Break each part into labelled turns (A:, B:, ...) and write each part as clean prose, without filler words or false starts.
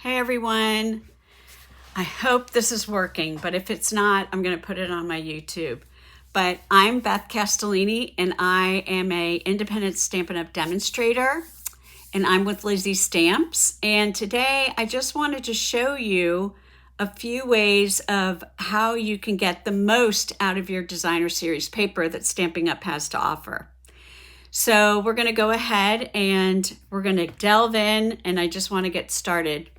A: Hey everyone, I hope this is working, but if it's not, I'm going to put it on my YouTube. But I'm Beth Castellini and I am a independent Stampin' Up! Demonstrator, and I'm with Lizzie Stamps. And today I just wanted to show you a few ways of how you can get the most out of your designer series paper that Stampin' Up! Has to offer. So we're going to go ahead and we're going to delve in, and I just want to get started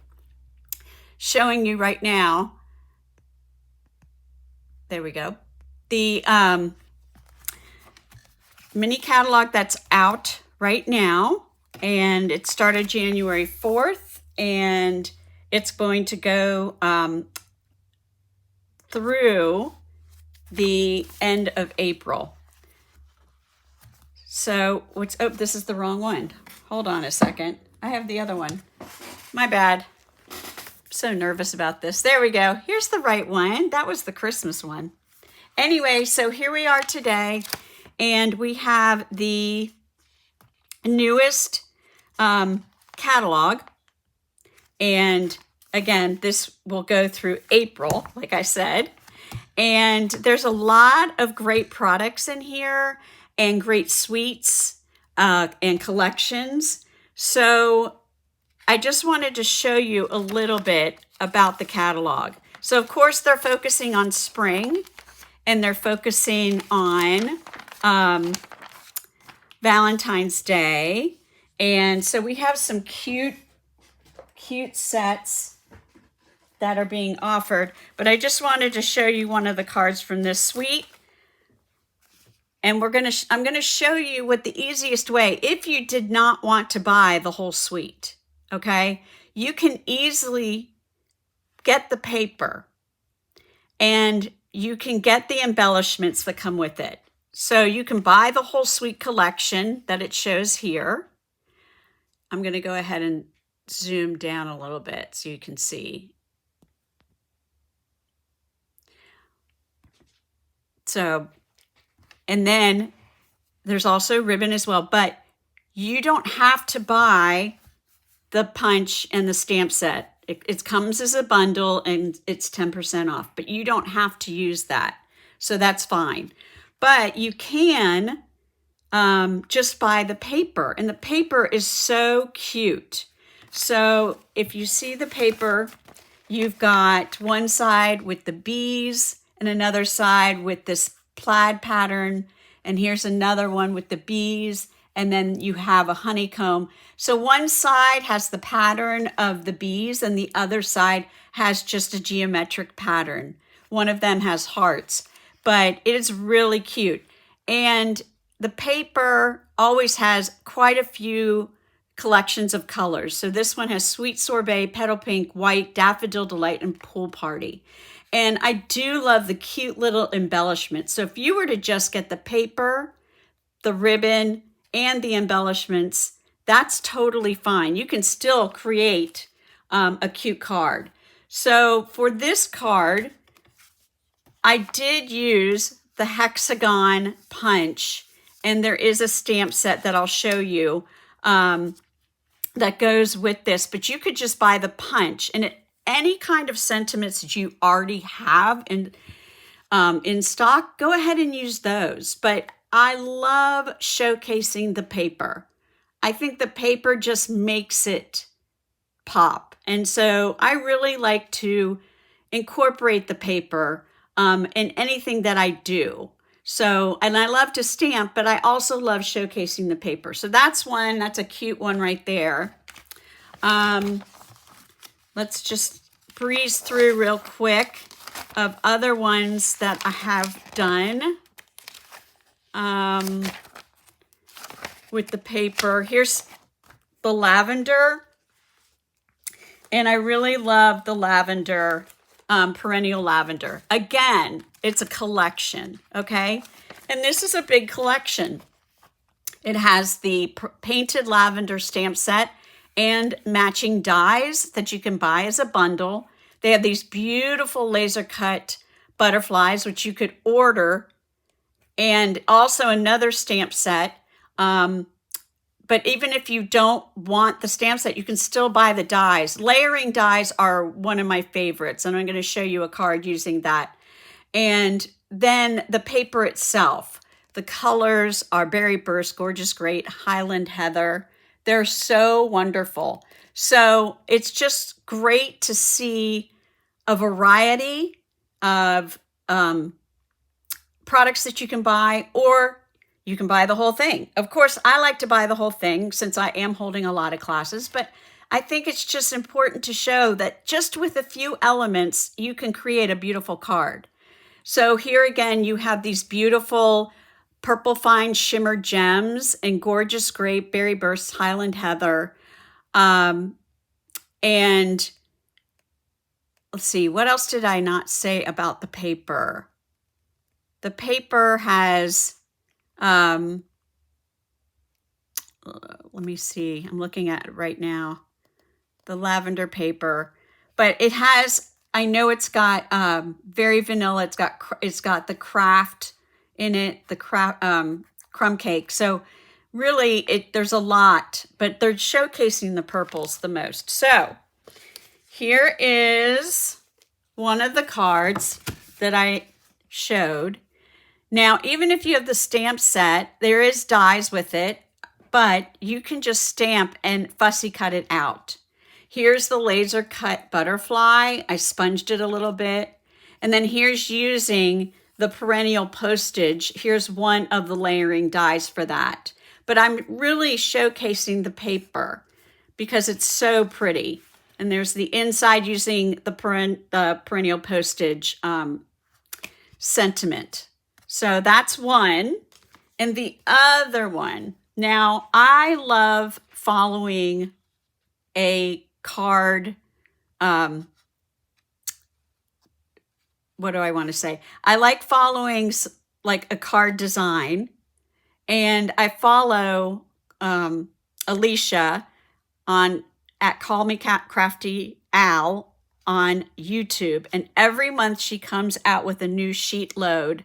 A: showing you right now. There we go. The mini catalog that's out right now, and it started January 4th, and it's going to go through the end of April. So oh, this is the wrong one. Hold on a second. I have the other one. My bad. So nervous about this. There we go. Here's the right one. That was the Christmas one. Anyway, so here we are today, and we have the newest catalog. And again, this will go through April, like I said. And there's a lot of great products in here and great suites and collections. So I just wanted to show you a little bit about the catalog. So of course they're focusing on spring, and they're focusing on Valentine's Day. And so we have some cute sets that are being offered, but I just wanted to show you one of the cards from this suite. And I'm gonna show you what the easiest way, if you did not want to buy the whole suite, okay, you can easily get the paper and you can get the embellishments that come with it. So you can buy the whole suite collection that it shows here. I'm going to go ahead and zoom down a little bit so you can see. So, and then there's also ribbon as well, but you don't have to buy the punch and the stamp set. It comes as a bundle and it's 10% off, but you don't have to use that. So that's fine. But you can just buy the paper, and the paper is so cute. So if you see the paper, you've got one side with the bees and another side with this plaid pattern. And here's another one with the bees. And then you have a honeycomb. So one side has the pattern of the bees and the other side has just a geometric pattern. One of them has hearts, but it is really cute. And the paper always has quite a few collections of colors. So this one has Sweet Sorbet, Petal Pink, White, Daffodil Delight, and Pool Party. And I do love the cute little embellishments. So if you were to just get the paper, the ribbon, and the embellishments, that's totally fine. You can still create a cute card. So for this card, I did use the hexagon punch, and there is a stamp set that I'll show you that goes with this, but you could just buy the punch, and any kind of sentiments that you already have in stock, go ahead and use those. But I love showcasing the paper. I think the paper just makes it pop. And so I really like to incorporate the paper in anything that I do. So, and I love to stamp, but I also love showcasing the paper. So that's a cute one right there. Let's just breeze through real quick of other ones that I have done. With the paper. Here's the lavender, and I really love the lavender, perennial lavender. Again, it's a collection, okay? And this is a big collection. It has the painted lavender stamp set and matching dies that you can buy as a bundle. They have these beautiful laser cut butterflies, which you could order, and also another stamp set but even if you don't want the stamp set, you can still buy the dies. Layering dies are one of my favorites, and I'm going to show you a card using that. And then the paper itself, the colors are Berry Burst, Gorgeous Great, Highland Heather. They're so wonderful. So it's just great to see a variety of products that you can buy, or you can buy the whole thing. Of course, I like to buy the whole thing since I am holding a lot of classes, but I think it's just important to show that just with a few elements, you can create a beautiful card. So here again, you have these beautiful purple fine shimmer gems and Gorgeous Grape, Berry Burst, Highland Heather. And let's see, what else did I not say about the paper? The paper has, let me see, I'm looking at it right now, the lavender paper, but it has, I know it's got very vanilla, it's got the craft in it, the crumb cake. So really there's a lot, but they're showcasing the purples the most. So here is one of the cards that I showed. Now, even if you have the stamp set, there is dies with it, but you can just stamp and fussy cut it out. Here's the laser cut butterfly. I sponged it a little bit. And then here's using the perennial postage. Here's one of the layering dies for that. But I'm really showcasing the paper because it's so pretty. And there's the inside using the perennial postage sentiment. So that's one. And the other one, now I love following a card, what do I want to say? I like following like a card design, and I follow Alicia at Call Me Crafty Al on YouTube, and every month she comes out with a new sheet load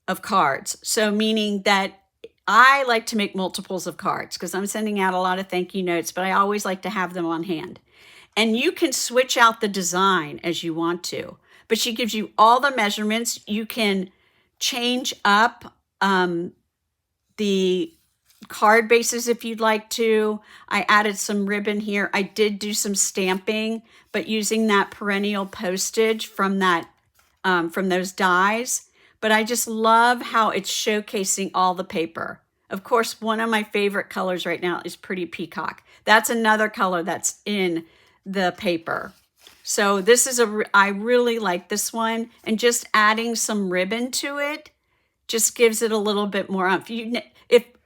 A: of cards. So meaning that I like to make multiples of cards because I'm sending out a lot of thank you notes, but I always like to have them on hand. And you can switch out the design as you want to, but she gives you all the measurements. You can change up the card bases if you'd like to. I added some ribbon here. I did do some stamping, but using that perennial postage from that from those dies. But I just love how it's showcasing all the paper. Of course, one of my favorite colors right now is Pretty Peacock. That's another color that's in the paper. So this is I really like this one, and just adding some ribbon to it just gives it a little bit more oomph.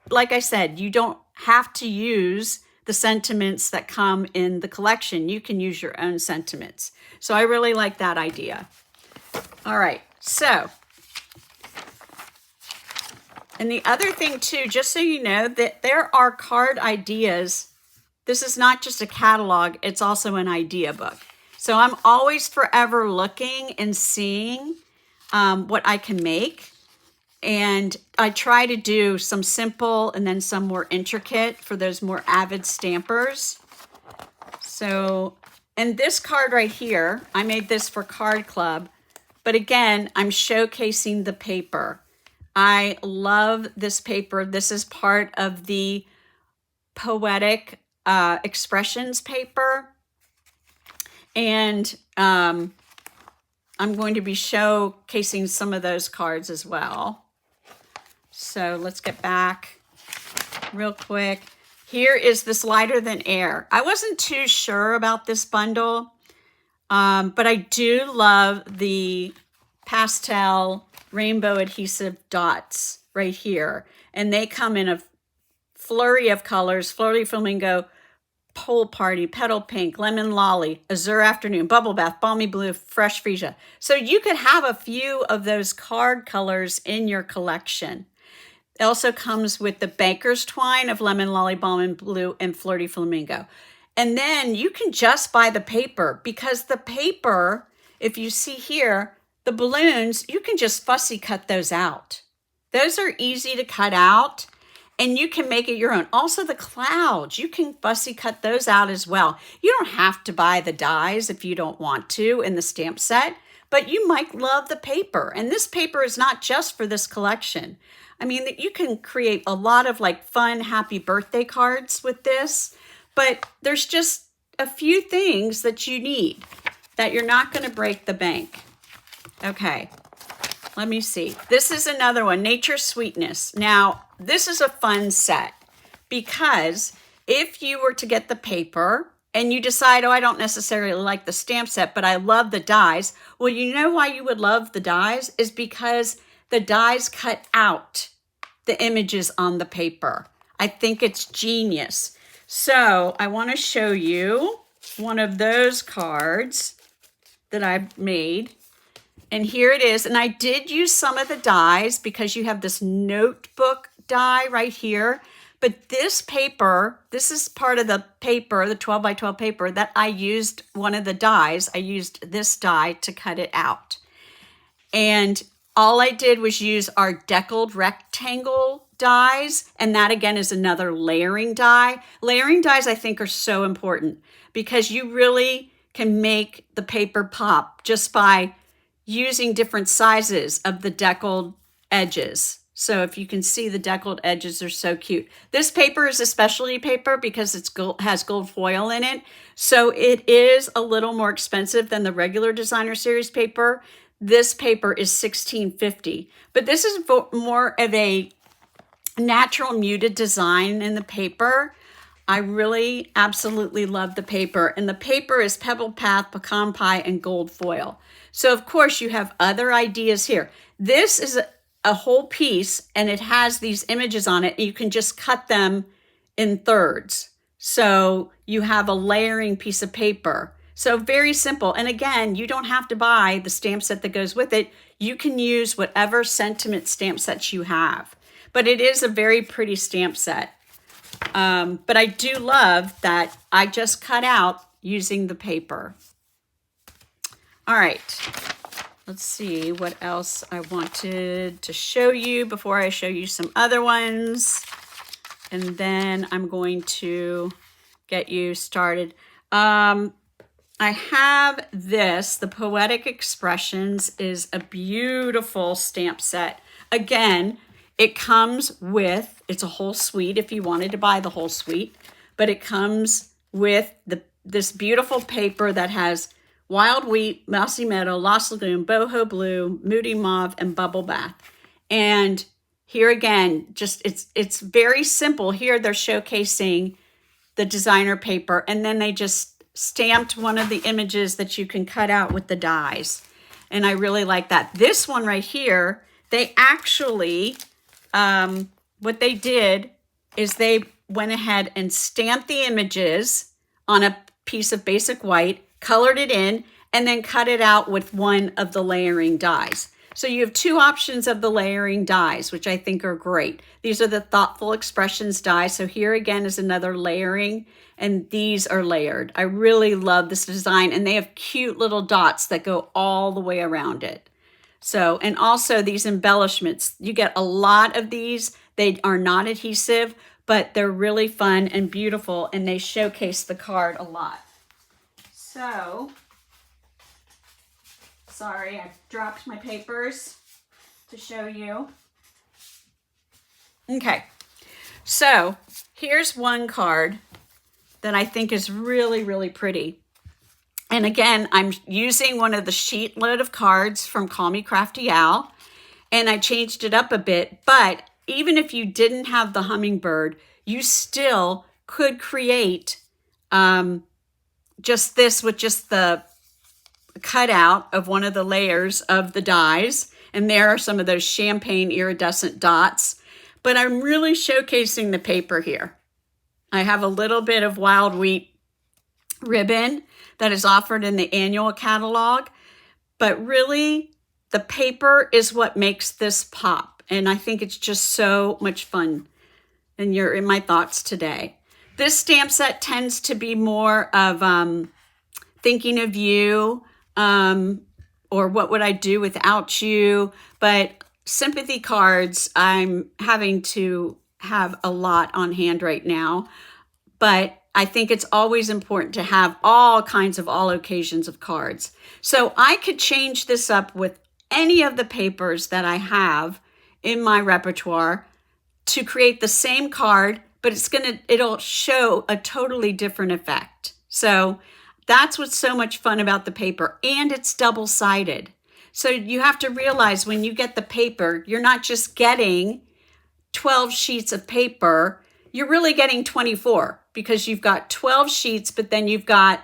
A: Like I said, you don't have to use the sentiments that come in the collection. You can use your own sentiments. So I really like that idea. All right, so, and the other thing too, just so you know, that there are card ideas. This is not just a catalog, it's also an idea book. So I'm always forever looking and seeing what I can make. And I try to do some simple and then some more intricate for those more avid stampers. So, and this card right here, I made this for Card Club. But again, I'm showcasing the paper. I love this paper. This is part of the Poetic Expressions paper. And I'm going to be showcasing some of those cards as well. So let's get back real quick. Here is this Lighter Than Air. I wasn't too sure about this bundle, but I do love the pastel rainbow adhesive dots right here. And they come in a flurry of colors: Flirty Flamingo, Pole Party, Petal Pink, Lemon Lolly, Azure Afternoon, Bubble Bath, Balmy Blue, Fresh Freesia. So you could have a few of those card colors in your collection. It also comes with the Baker's Twine of Lemon Lolly, Balmy Blue, and Flirty Flamingo. And then you can just buy the paper, because the paper, if you see here, the balloons, you can just fussy cut those out. Those are easy to cut out. and you can make it your own. Also the clouds, you can fussy cut those out as well. You don't have to buy the dies if you don't want to in the stamp set, but you might love the paper. And this paper is not just for this collection. I mean, you can create a lot of like fun, happy birthday cards with this, but there's just a few things that you need that you're not going to break the bank. Okay, let me see. This is another one, Nature's Sweetness. Now, this is a fun set because if you were to get the paper and you decide, oh, I don't necessarily like the stamp set, but I love the dies. Well, you know why you would love the dies is because the dies cut out the images on the paper. I think it's genius. So I want to show you one of those cards that I've made. And here it is. And I did use some of the dies because you have this notebook die right here. But this paper, this is part of the paper, the 12 by 12 paper that I used one of the dies. I used this die to cut it out. And all I did was use our deckled rectangle dies. And that again is another layering die. Layering dies I think are so important because you really can make the paper pop just by using different sizes of the deckled edges. So if you can see the deckled edges are so cute. This paper is a specialty paper because it's has gold foil in it. So it is a little more expensive than the regular designer series paper. This paper is $16.50, but this is more of a natural muted design in the paper. I really absolutely love the paper, and the paper is Pebble Path, Pecan Pie, and gold foil. So of course you have other ideas here. This is a whole piece and it has these images on it. You can just cut them in thirds. So you have a layering piece of paper. So very simple. And again, you don't have to buy the stamp set that goes with it. You can use whatever sentiment stamp sets you have. But it is a very pretty stamp set. But I do love that I just cut out using the paper. All right, let's see what else I wanted to show you before I show you some other ones. And then I'm going to get you started. I have this, the Poetic Expressions is a beautiful stamp set. Again, it comes with, it's a whole suite if you wanted to buy the whole suite, but it comes with this beautiful paper that has Wild Wheat, Mossy Meadow, Lost Lagoon, Boho Blue, Moody Mauve, and Bubble Bath. And here again, just it's very simple. Here they're showcasing the designer paper, and then they just stamped one of the images that you can cut out with the dies. And I really like that. This one right here, they actually, what they did is they went ahead and stamped the images on a piece of basic white, colored it in, and then cut it out with one of the layering dies. So you have two options of the layering dies, which I think are great. These are the Thoughtful Expressions dies. So here again is another layering, and these are layered. I really love this design, and they have cute little dots that go all the way around it. So, and also these embellishments, you get a lot of these. They are not adhesive, but they're really fun and beautiful, and they showcase the card a lot. So, sorry, I dropped my papers to show you. Okay, so here's one card that I think is really, really pretty. And again, I'm using one of the Sheetload of cards from Call Me Crafty Al, and I changed it up a bit. But even if you didn't have the hummingbird, you still could create just this with just the cutout of one of the layers of the dies. And there are some of those champagne iridescent dots. But I'm really showcasing the paper here. I have a little bit of wild wheat ribbon that is offered in the annual catalog. But really, the paper is what makes this pop. And I think it's just so much fun. And you're in my thoughts today. This stamp set tends to be more of thinking of you, or what would I do without you? But sympathy cards, I'm having to have a lot on hand right now, but I think it's always important to have all kinds of all occasions of cards. So I could change this up with any of the papers that I have in my repertoire to create the same card, but it'll show a totally different effect. So that's what's so much fun about the paper, and it's double-sided. So you have to realize when you get the paper, you're not just getting 12 sheets of paper, you're really getting 24 because you've got 12 sheets, but then you've got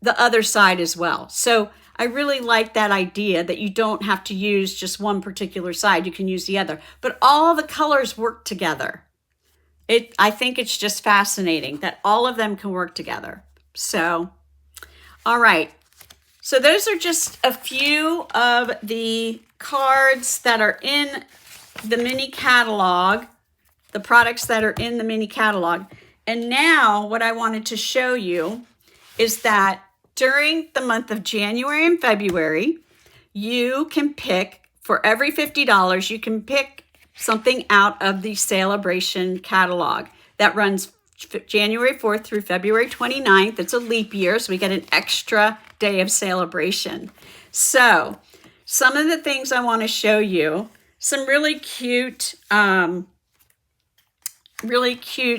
A: the other side as well. So I really like that idea that you don't have to use just one particular side. You can use the other, but all the colors work together. I think it's just fascinating that all of them can work together. So, all right. So those are just a few of the cards that are in the mini catalog, the products that are in the mini catalog. And now what I wanted to show you is that during the month of January and February, you can pick, for every $50, you can pick something out of the Sale-A-Bration catalog that runs January 4th through February 29th. It's a leap year, so we get an extra day of Sale-A-Bration. So some of the things I want to show you, some really cute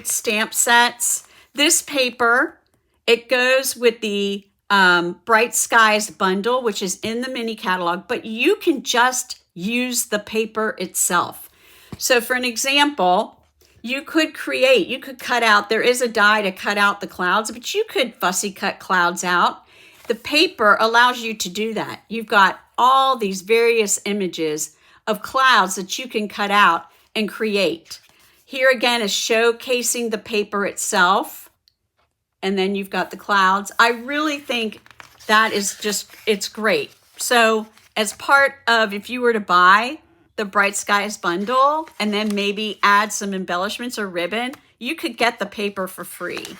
A: stamp sets. This paper, it goes with the Bright Skies bundle, which is in the mini catalog, but you can just use the paper itself. So for an example, you could cut out, there is a die to cut out the clouds, but you could fussy cut clouds out. The paper allows you to do that. You've got all these various images of clouds that you can cut out and create. Here again is showcasing the paper itself. And then you've got the clouds. I really think that is it's great. So as part of, if you were to buy the Bright Skies bundle and then maybe add some embellishments or ribbon, you could get the paper for free.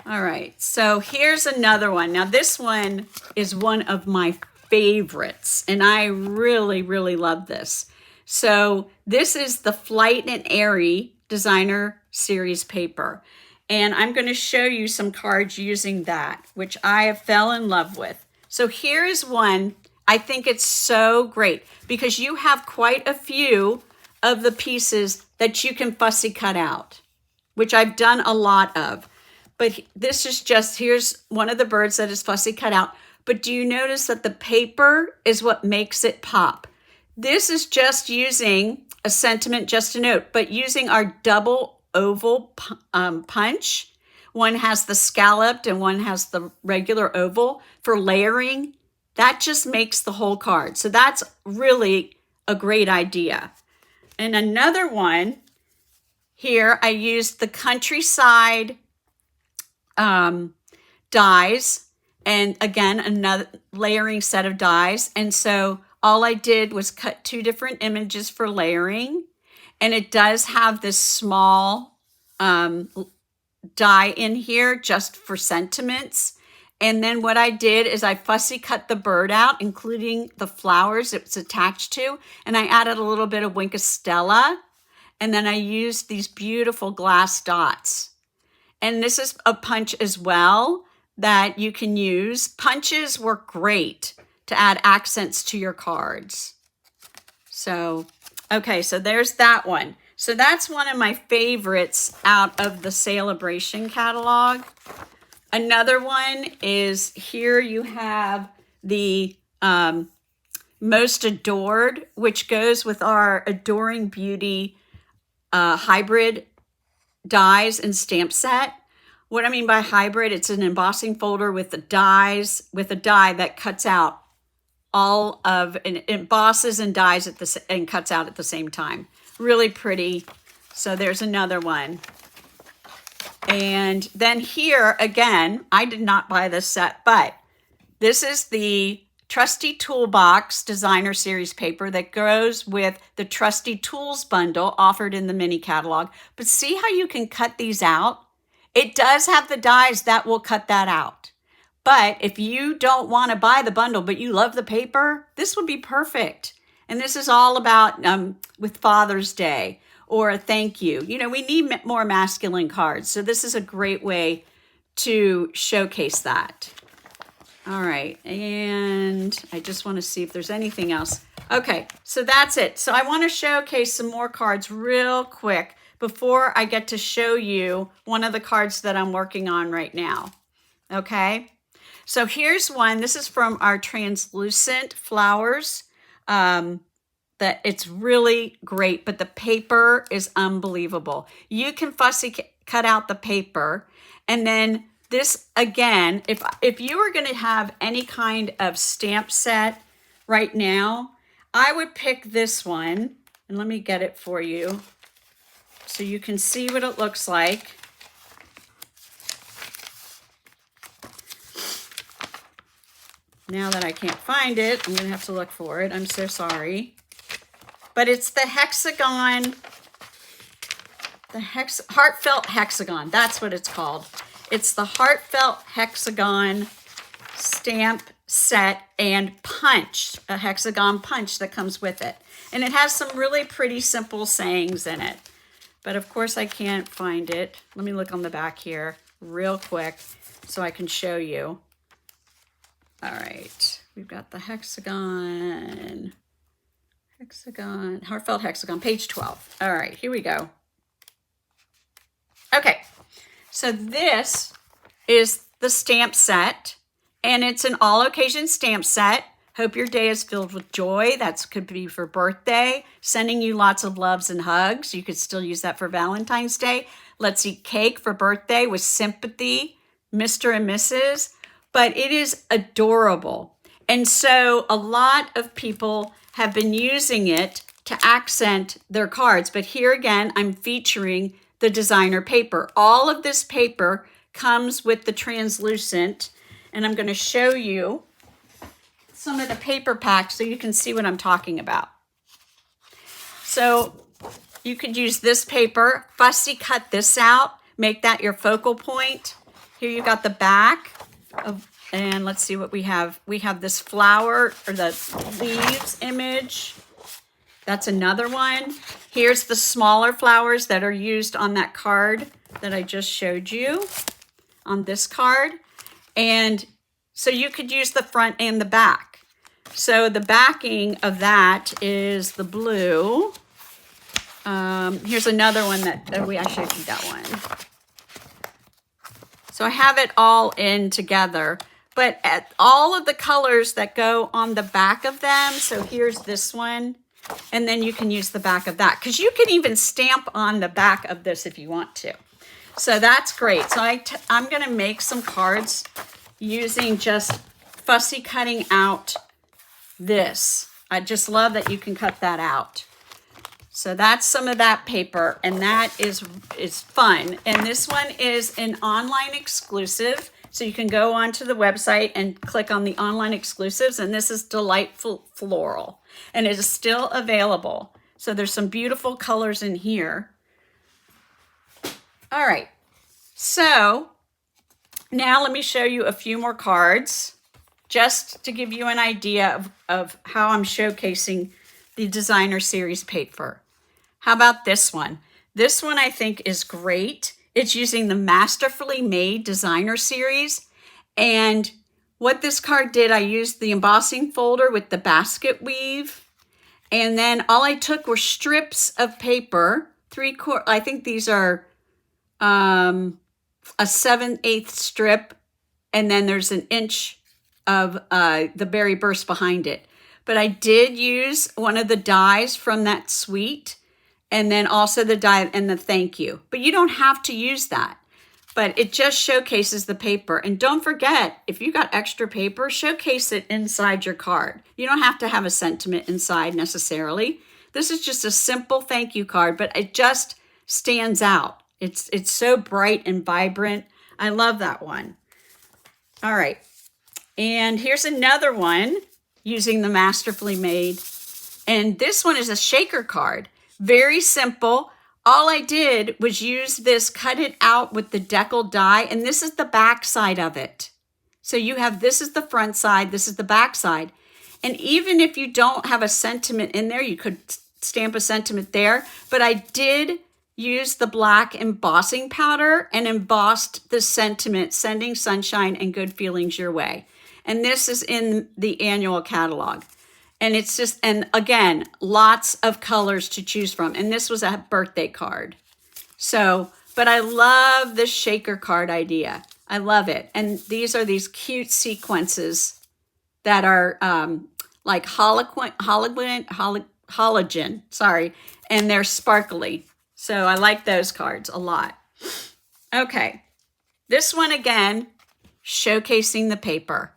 A: All right, so here's another one. Now this one is one of my favorites, and I really, really love this. So this is the Flight and Airy Designer Series paper. And I'm going to show you some cards using that, which I have fell in love with. So here is one. I think it's so great because you have quite a few of the pieces that you can fussy cut out, which I've done a lot of. But this is just, here's one of the birds that is fussy cut out. But do you notice that the paper is what makes it pop? This is just using a sentiment, just a note, but using our double oval punch. One has the scalloped and one has the regular oval for layering. That just makes the whole card. So that's really a great idea. And another one here, I used the Countryside dies, and again, another layering set of dies. And so all I did was cut two different images for layering. And it does have this small die in here just for sentiments. And then what I did is I fussy cut the bird out, including the flowers it's attached to. And I added a little bit of Wink of Stella. And then I used these beautiful glass dots. And this is a punch as well that you can use. Punches work great to add accents to your cards. So okay, so there's that one. So that's one of my favorites out of the Sale-A-Bration catalog. Another one is here you have the Most Adored, which goes with our Adoring Beauty hybrid dies and stamp set. What I mean by hybrid, it's an embossing folder with the dies, with a die that cuts out all of, and embosses and dies and cuts out at the same time. Really pretty. So there's another one. And then here again, I did not buy this set, but this is the Trusty Toolbox Designer Series paper that goes with the Trusty Tools bundle offered in the mini catalog. But see how you can cut these out? It does have the dies that will cut that out. But if you don't want to buy the bundle, but you love the paper, this would be perfect. And this is all about with Father's Day or a thank you. You know, we need more masculine cards. So this is a great way to showcase that. All right, and I just want to see if there's anything else. Okay, so that's it. So I want to showcase some more cards real quick before I get to show you one of the cards that I'm working on right now. Okay, so here's one. This is from our translucent flowers. That it's really great, but the paper is unbelievable. You can fussy cut out the paper, and then this, again, if you were going to have any kind of stamp set right now, I would pick this one, and let me get it for you so you can see what it looks like. Now that I can't find it, I'm going to have to look for it. I'm so sorry. But it's the hexagon, heartfelt hexagon. That's what it's called. It's the heartfelt hexagon stamp set and punch, a hexagon punch that comes with it. And it has some really pretty simple sayings in it. But of course I can't find it. Let me look on the back here real quick so I can show you. All right, we've got the hexagon, heartfelt hexagon, page 12. All right, here we go. Okay, so this is the stamp set, and it's an all occasion stamp set. Hope your day is filled with joy. That could be for birthday, sending you lots of loves and hugs. You could still use that for Valentine's Day. Let's eat cake for birthday with sympathy, Mr. and Mrs. But it is adorable. And so a lot of people have been using it to accent their cards. But here again, I'm featuring the designer paper. All of this paper comes with the translucent, and I'm going to show you some of the paper packs so you can see what I'm talking about. So you could use this paper, fussy cut this out, make that your focal point. Here you got the back of, and let's see what we have. We have this flower or the leaves image. That's another one. Here's the smaller flowers that are used on that card that I just showed you on this card. And so you could use the front and the back. So the backing of that is the blue. Here's another one that I showed you that one. So I have it all in together, but at all of the colors that go on the back of them. So here's this one, and then you can use the back of that, because you can even stamp on the back of this if you want to. So that's great. So I'm going to make some cards using just fussy cutting out this. I just love that you can cut that out. So that's some of that paper, and that is fun. And this one is an online exclusive. So you can go onto the website and click on the online exclusives, and this is Delightful Floral, and it is still available. So there's some beautiful colors in here. All right, so now let me show you a few more cards just to give you an idea of how I'm showcasing the designer series paper. How about this one? This one I think is great. It's using the Masterfully Made designer series. And what this card did, I used the embossing folder with the basket weave. And then all I took were strips of paper, I think these are a 7/8 strip. And then there's an inch of the berry burst behind it. But I did use one of the dies from that suite, and then also the die and the thank you. But you don't have to use that. But it just showcases the paper. And don't forget, if you got extra paper, showcase it inside your card. You don't have to have a sentiment inside necessarily. This is just a simple thank you card, but it just stands out. It's so bright and vibrant. I love that one. All right. And here's another one using the Masterfully Made. And this one is a shaker card. Very simple. All I did was use this, cut it out with the decal die, and this is the back side of it. So you have, this is the front side, this is the back side. And even if you don't have a sentiment in there, you could stamp a sentiment there, but I did use the black embossing powder and embossed the sentiment, sending sunshine and good feelings your way. And this is in the annual catalog. And it's just, and again, lots of colors to choose from. And this was a birthday card. So, but I love this shaker card idea. I love it. And these are these cute sequences that are like halogen, sorry, and they're sparkly. So I like those cards a lot. Okay, this one again, showcasing the paper.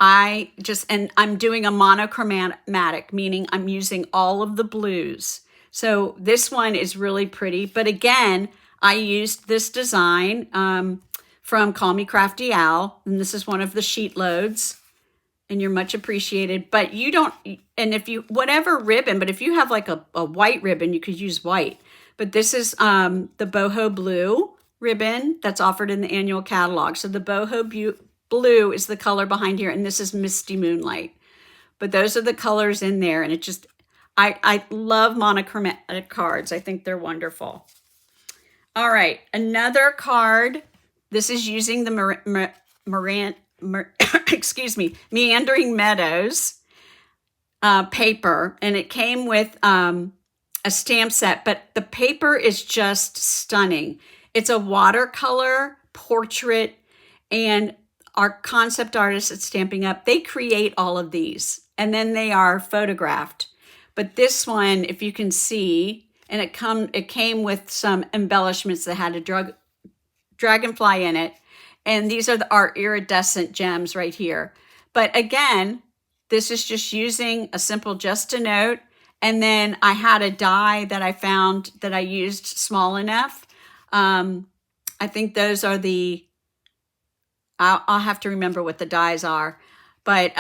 A: And I'm doing a monochromatic, meaning I'm using all of the blues. So this one is really pretty. But again, I used this design from Call Me Crafty Al, and this is one of the sheet loads, and you're much appreciated. But you don't, and if you, whatever ribbon, but if you have like a white ribbon, you could use white. But this is the boho blue ribbon that's offered in the annual catalog. So the boho blue is the color behind here, and this is Misty Moonlight. But those are the colors in there, and it just, I love monochromatic cards. I think they're wonderful. All right, another card. This is using the Meandering Meadows paper, and it came with a stamp set, but the paper is just stunning. It's a watercolor portrait, and our concept artists at Stampin' Up, they create all of these, and then they are photographed. But this one, if you can see, and it came with some embellishments that had a dragonfly in it, and these are our iridescent gems right here. But again, this is just using a simple just a note, and then I had a die that I found that I used small enough. I think those are the, I'll have to remember what the dies are, but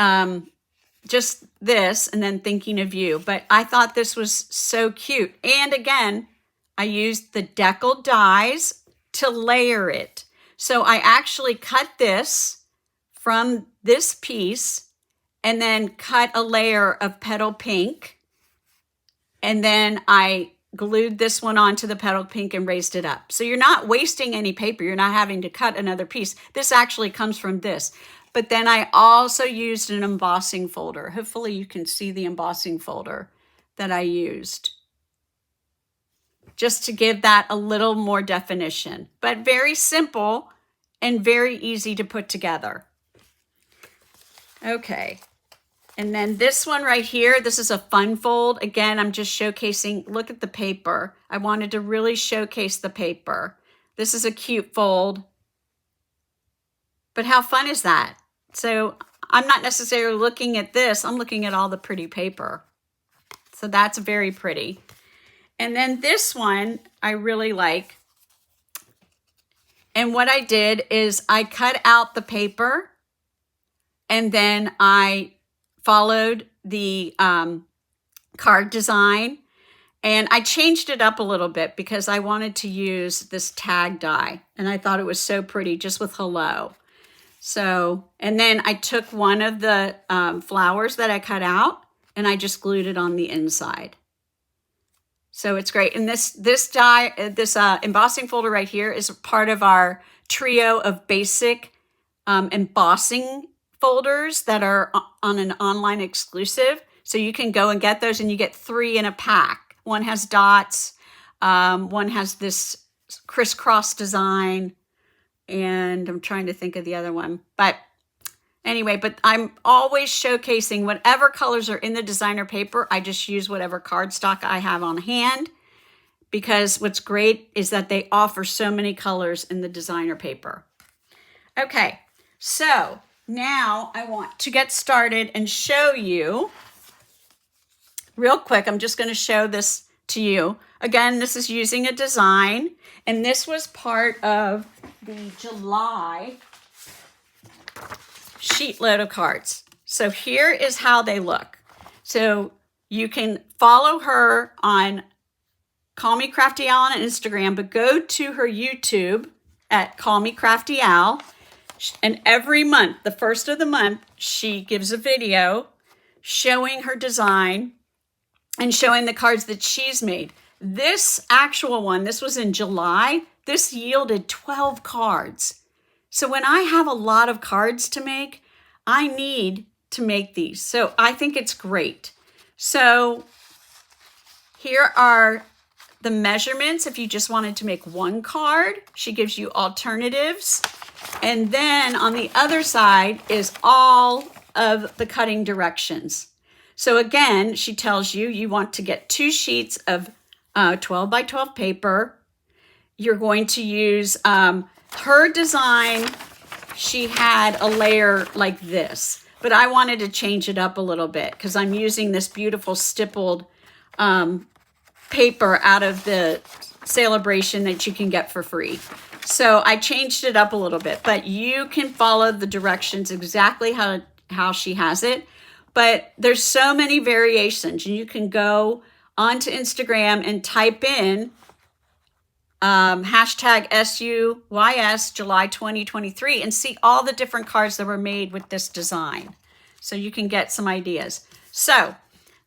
A: just this, and then thinking of you. But I thought this was so cute. And again, I used the deckled dies to layer it. So I actually cut this from this piece and then cut a layer of petal pink. And then I glued this one onto the petal pink and raised it up. So you're not wasting any paper. You're not having to cut another piece. This actually comes from this. But then I also used an embossing folder. Hopefully you can see the embossing folder that I used, just to give that a little more definition, but very simple and very easy to put together. Okay. And then this one right here, this is a fun fold. Again, I'm just showcasing, look at the paper. I wanted to really showcase the paper. This is a cute fold. But how fun is that? So I'm not necessarily looking at this, I'm looking at all the pretty paper. So that's very pretty. And then this one I really like. And what I did is I cut out the paper, and then I followed the card design, and I changed it up a little bit because I wanted to use this tag die, and I thought it was so pretty just with hello. So, and then I took one of the flowers that I cut out, and I just glued it on the inside. So it's great. And this embossing folder right here is part of our trio of basic embossing folders that are on an online exclusive. So you can go and get those, and you get 3 in a pack. One has dots, one has this crisscross design, and I'm trying to think of the other one. But anyway, but I'm always showcasing whatever colors are in the designer paper. I just use whatever cardstock I have on hand, because what's great is that they offer so many colors in the designer paper. Okay, so now I want to get started and show you real quick. I'm just going to show this to you. Again, this is using a design, and this was part of the July sheet load of cards. So here is how they look. So you can follow her on Call Me Crafty Al on Instagram, but go to her YouTube at Call Me Crafty Al. And every month, the first of the month, she gives a video showing her design. and showing the cards that she's made. This actual one, this was in July, this yielded 12 cards. So when I have a lot of cards to make, I need to make these. So I think it's great. So here are the measurements. If you just wanted to make one card, she gives you alternatives. And then on the other side is all of the cutting directions. So again, she tells you, you want to get 2 sheets of 12 by 12 paper. You're going to use her design. She had a layer like this, but I wanted to change it up a little bit because I'm using this beautiful stippled paper out of the Sale-A-Bration that you can get for free. So I changed it up a little bit, but you can follow the directions exactly how she has it. But there's so many variations, and you can go onto Instagram and type in hashtag SUYS July 2023 and see all the different cards that were made with this design. So you can get some ideas. So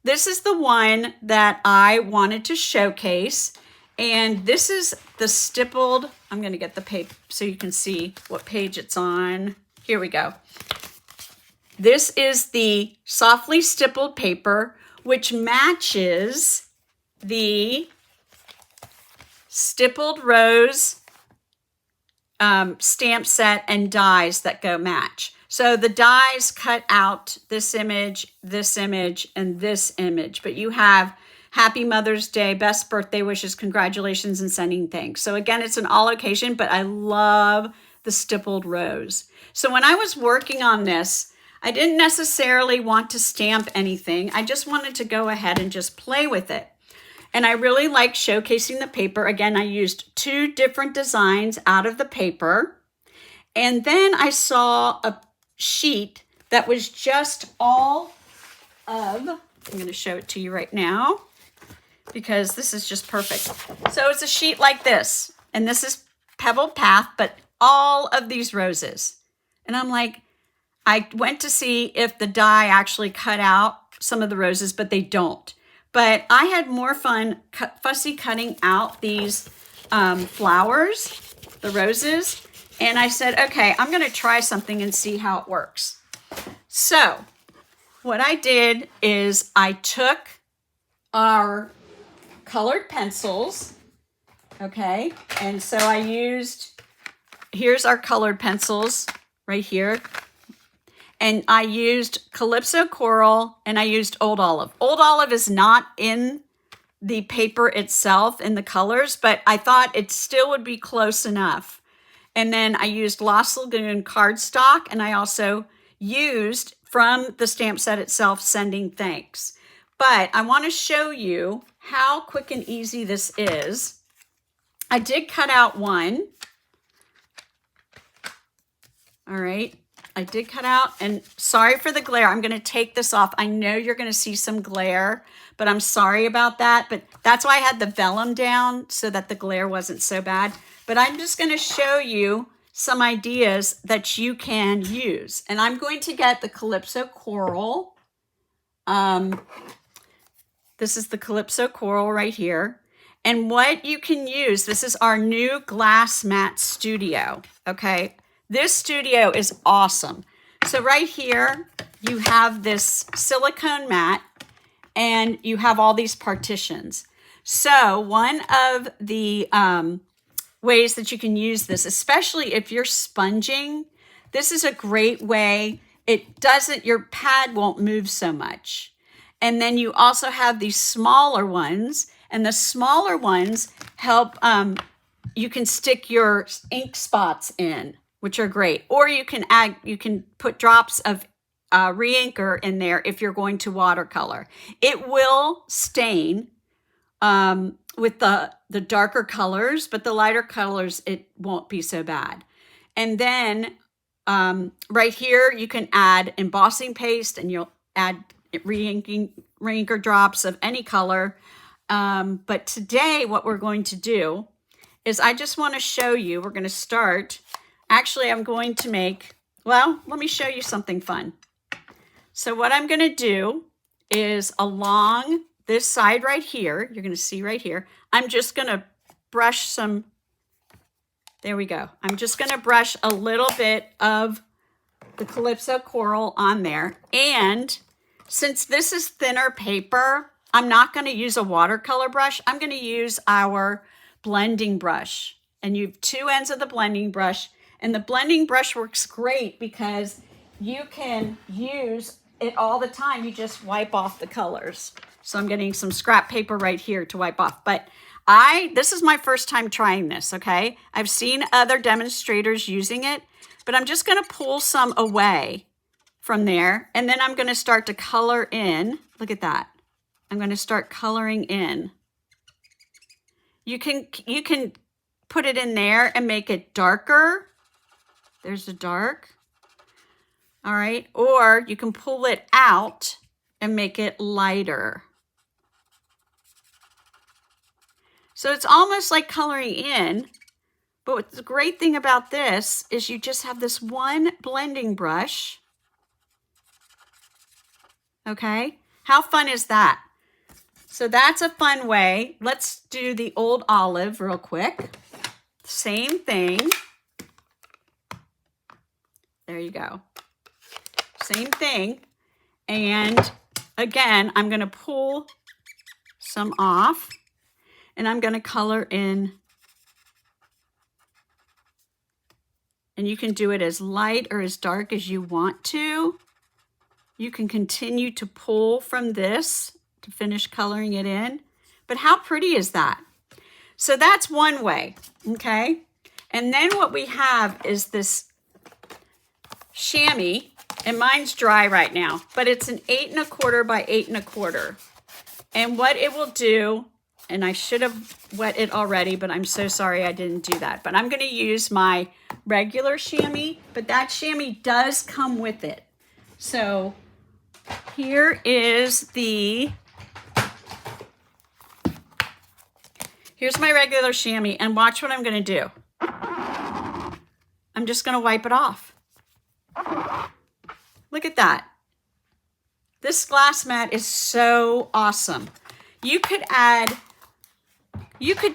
A: this is the one that I wanted to showcase. And this is the stippled, I'm going to get the paper so you can see what page it's on. Here we go. This is the Softly Stippled paper, which matches the Stippled Rose stamp set and dies that go match. So the dies cut out this image, and this image, but you have Happy Mother's Day, best birthday wishes, congratulations, and sending thanks. So again, it's an all occasion, but I love the Stippled Rose. So when I was working on this, I didn't necessarily want to stamp anything. I just wanted to go ahead and just play with it. And I really like showcasing the paper. Again, I used 2 different designs out of the paper. And then I saw a sheet that was just all of, I'm going to show it to you right now because this is just perfect. So it's a sheet like this, and this is Pebbled Path, but all of these roses. And I'm like, I went to see if the die actually cut out some of the roses, but they don't. But I had more fun fussy cutting out these flowers, the roses. And I said, okay, I'm going to try something and see how it works. So what I did is I took our colored pencils, okay? And so I used, here's our colored pencils right here. And I used Calypso Coral and I used Old Olive. Old Olive is not in the paper itself in the colors, but I thought it still would be close enough. And then I used Lost Lagoon cardstock, and I also used from the stamp set itself, Sending Thanks. But I want to show you how quick and easy this is. I did cut out one. All right. I did cut out, and sorry for the glare. I'm going to take this off. I know you're going to see some glare, but I'm sorry about that. But that's why I had the vellum down so that the glare wasn't so bad. But I'm just going to show you some ideas that you can use. And I'm going to get the Calypso Coral. This is the Calypso Coral right here. And what you can use, this is our new Glass Mat Studio, okay? This studio is awesome. So right here, you have this silicone mat, and you have all these partitions. So one of the ways that you can use this, especially if you're sponging, this is a great way. It doesn't, your pad won't move so much. And then you also have these smaller ones, and the smaller ones help, you can stick your ink spots in, which are great. Or you can add, you can put drops of re-inker in there if you're going to watercolor. It will stain with the darker colors, but the lighter colors, it won't be so bad. And then right here, you can add embossing paste, and you'll add re-inker drops of any color. But today, what we're going to do is I just want to show you, we're going to start. Actually, I'm going to make, well, let me show you something fun. So what I'm going to do is along this side right here, you're going to see right here, I'm just going to brush some, there we go. I'm just going to brush a little bit of the Calypso Coral on there. And since this is thinner paper, I'm not going to use a watercolor brush. I'm going to use our blending brush. And you have two ends of the blending brush. And the blending brush works great because you can use it all the time. You just wipe off the colors. So I'm getting some scrap paper right here to wipe off. But this is my first time trying this, okay? I've seen other demonstrators using it, but I'm just going to pull some away from there. And then I'm going to start to color in. Look at that. I'm going to start coloring in. You can put it in there and make it darker. There's a dark. All right. Or you can pull it out and make it lighter. So it's almost like coloring in, but what's the great thing about this is you just have this one blending brush. Okay. How fun is that? So that's a fun way. Let's do the old olive real quick. Same thing. There you go. Same thing. And again, I'm going to pull some off and I'm going to color in. And you can do it as light or as dark as you want to. You can continue to pull from this to finish coloring it in. But how pretty is that? So that's one way, okay? And then what we have is this chamois, and mine's dry right now, but it's an 8 1/4 by 8 1/4. And what it will do, and I should have wet it already, but I'm so sorry I didn't do that. But I'm going to use my regular chamois, but that chamois does come with it. So here is here's my regular chamois, and watch what I'm going to do. I'm just going to wipe it off. Look at that. This glass mat is so awesome. You could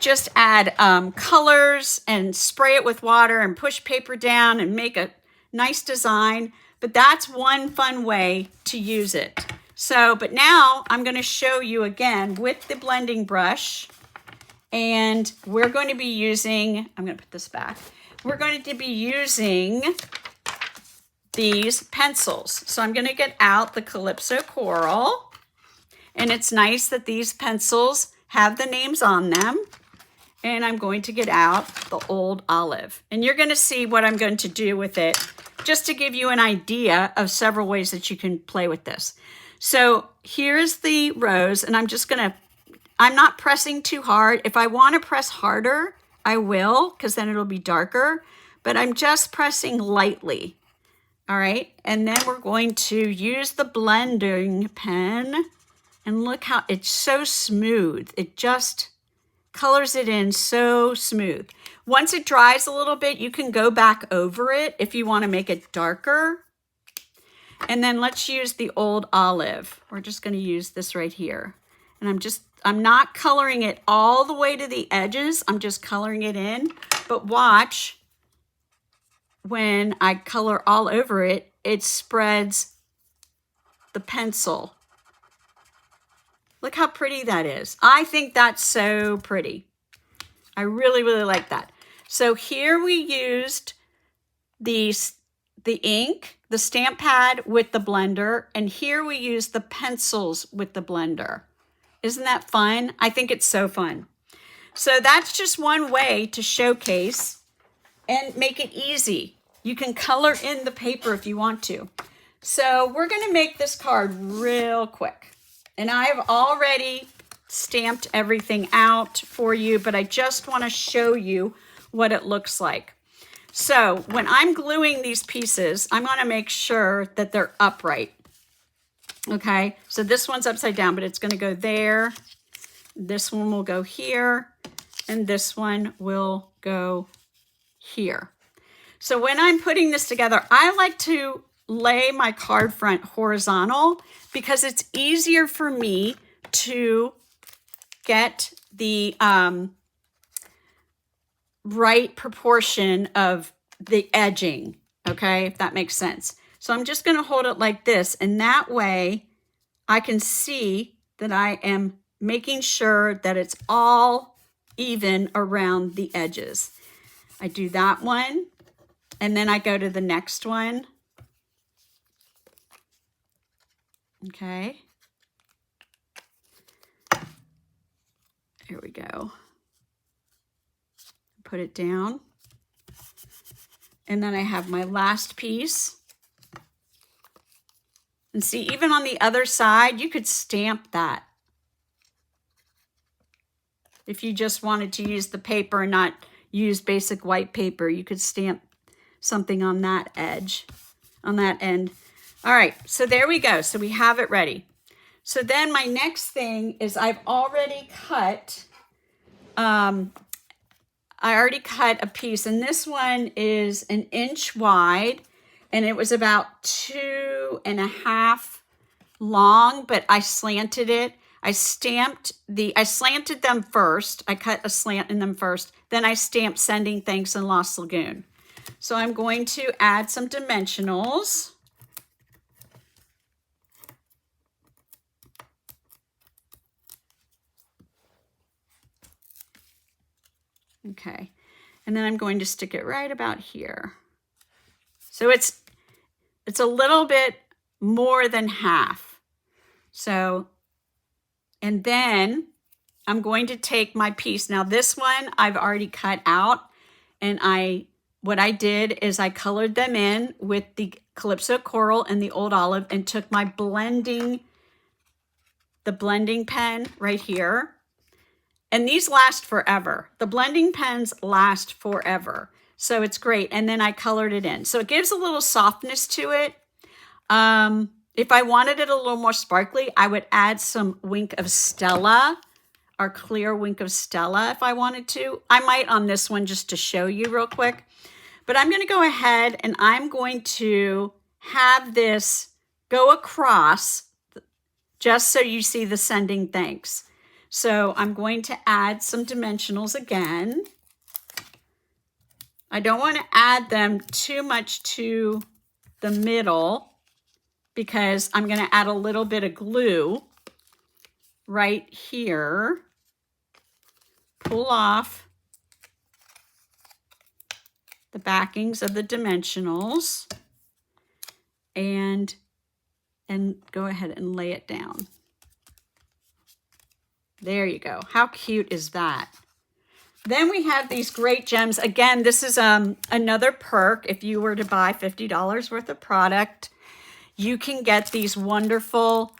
A: just add colors and spray it with water and push paper down and make a nice design. But that's one fun way to use it. So, but now I'm going to show you again with the blending brush. And we're going to be using, I'm going to put this back. We're going to be using these pencils. So I'm going to get out the Calypso Coral. And it's nice that these pencils have the names on them. And I'm going to get out the old olive. And you're going to see what I'm going to do with it, just to give you an idea of several ways that you can play with this. So here's the rose, and I'm not pressing too hard. If I want to press harder, I will, because then it'll be darker, but I'm just pressing lightly. All right, and then we're going to use the blending pen, and look how it's so smooth. It just colors it in so smooth. Once it dries a little bit, you can go back over it if you want to make it darker. And then let's use the old olive. We're just going to use this right here. And I'm not coloring it all the way to the edges. I'm just coloring it in. But watch, when I color all over it, it spreads the pencil. Look how pretty that is. I think that's so pretty. I really, really like that. So here we used the ink, the stamp pad with the blender, and here we use the pencils with the blender. Isn't that fun? I think it's so fun. So that's just one way to showcase and make it easy. You can color in the paper if you want to. So we're going to make this card real quick. And I've already stamped everything out for you, but I just want to show you what it looks like. So when I'm gluing these pieces, I'm going to make sure that they're upright. Okay, so this one's upside down, but it's going to go there. This one will go here, and this one will go here. So when I'm putting this together, I like to lay my card front horizontal because it's easier for me to get the right proportion of the edging, okay, if that makes sense. So I'm just going to hold it like this, and that way I can see that I am making sure that it's all even around the edges. I do that one, and then I go to the next one. Okay. Here we go. Put it down. And then I have my last piece. And see, even on the other side, you could stamp that. If you just wanted to use the paper and not use basic white paper, you could stamp something on that edge, on that end. All right, so there we go. So we have it ready. So then my next thing is I've already cut, I already cut a piece, and this one is 1 inch wide, and it was about 2.5 long, but I slanted it. I slanted them first. I cut a slant in them first. Then I stamped Sending Thanks in Lost Lagoon. So I'm going to add some dimensionals. Okay, and then I'm going to stick it right about here. So it's a little bit more than half. So, and then I'm going to take my piece. Now this one I've already cut out, and what I did is I colored them in with the Calypso Coral and the Old Olive, and took my blending pen right here. And these last forever. The blending pens last forever. So it's great. And then I colored it in. So it gives a little softness to it. If I wanted it a little more sparkly, I would add some Wink of Stella, or clear Wink of Stella if I wanted to. I might on this one just to show you real quick. But I'm going to go ahead and I'm going to have this go across just so you see the Sending Thanks. So I'm going to add some dimensionals again. I don't want to add them too much to the middle because I'm going to add a little bit of glue right here. Pull off the backings of the dimensionals and go ahead and lay it down. There you go. How cute is that? Then we have these great gems. Again, this is another perk. If you were to buy $50 worth of product, you can get these wonderful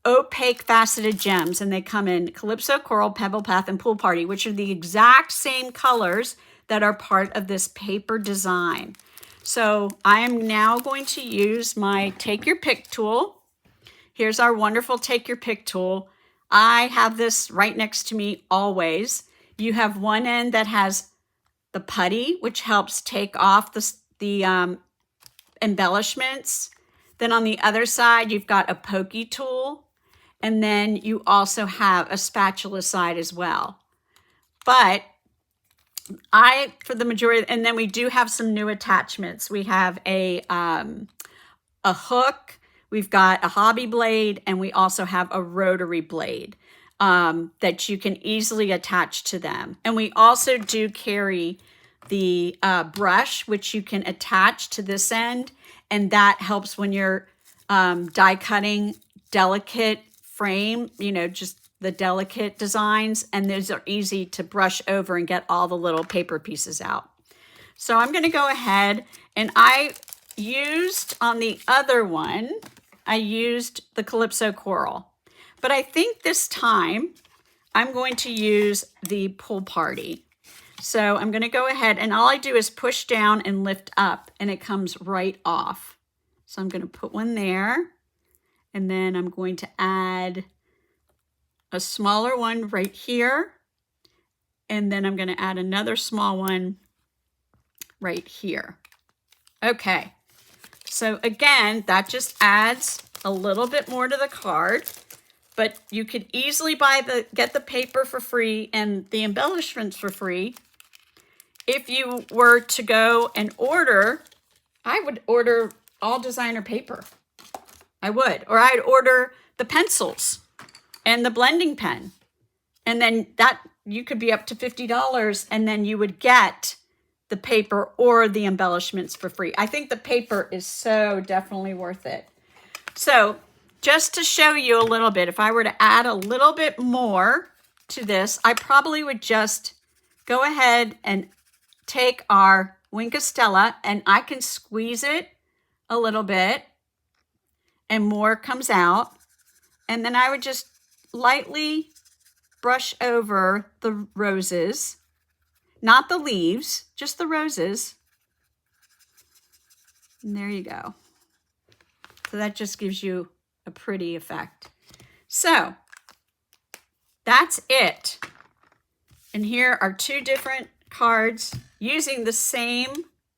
A: opaque faceted gems, and they come in Calypso Coral, Pebble Path, and Pool Party, which are the exact same colors that are part of this paper design. So I am now going to use my Take Your Pick tool. Here's our wonderful Take Your Pick tool. I have this right next to me always. You have one end that has the putty, which helps take off the embellishments. Then on the other side, you've got a pokey tool. And then you also have a spatula side as well. But for the majority, and then we do have some new attachments. We have a hook. We've got a hobby blade, and we also have a rotary blade that you can easily attach to them. And we also do carry the brush, which you can attach to this end, and that helps when you're die cutting delicate frame, just the delicate designs, and those are easy to brush over and get all the little paper pieces out. So I'm going to go ahead, and I used on the other one, I used the Calypso Coral, but I think this time I'm going to use the Pool Party. So I'm going to go ahead, and all I do is push down and lift up, and it comes right off. So I'm going to put one there, and then I'm going to add a smaller one right here, and then I'm going to add another small one right here. Okay. So again, that just adds a little bit more to the card. but you could easily get the paper for free and the embellishments for free. If you were to go and order, I would order all designer paper. I would, or I'd order the pencils and the blending pen. And then that you could be up to $50 and then you would get the paper or the embellishments for free. I think the paper is so definitely worth it. So just to show you a little bit, if I were to add a little bit more to this, I probably would just go ahead and take our Wink of Stella and I can squeeze it a little bit and more comes out. And then I would just lightly brush over the roses, not the leaves, just the roses. And there you go. So that just gives you a pretty effect. So that's it. And here are two different cards using the same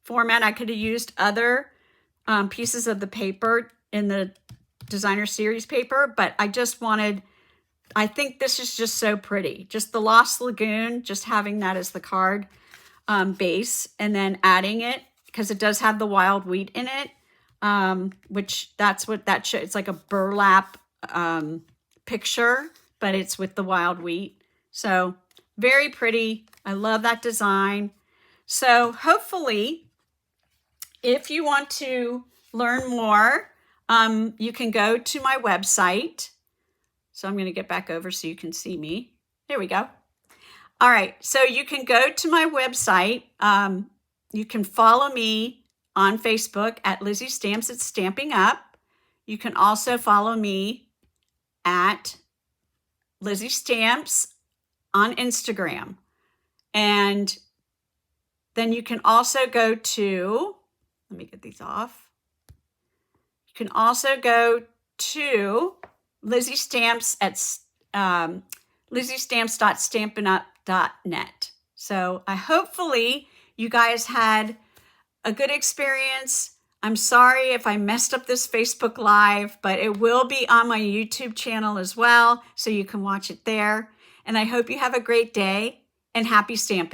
A: format. I could have used other pieces of the paper in the designer series paper, but I just wanted, I think this is just so pretty. Just the Lost Lagoon, just having that as the card base and then adding it because it does have the wild wheat in it, which that's what that shows. It's like a burlap picture, but it's with the wild wheat. So very pretty. I love that design. So hopefully, if you want to learn more, you can go to my website. So I'm going to get back over so you can see me. There we go. All right. So you can go to my website. You can follow me on Facebook at Lizzie Stamps at Stamping Up. You can also follow me at Lizzie Stamps on Instagram. And then you can also go to, let me get these off. You can also go to Lizzie Stamps at LizzieStamps.stampinup.net. So hopefully you guys had a good experience. I'm sorry if I messed up this Facebook Live, but it will be on my YouTube channel as well, so you can watch it there. And I hope you have a great day and happy stamping.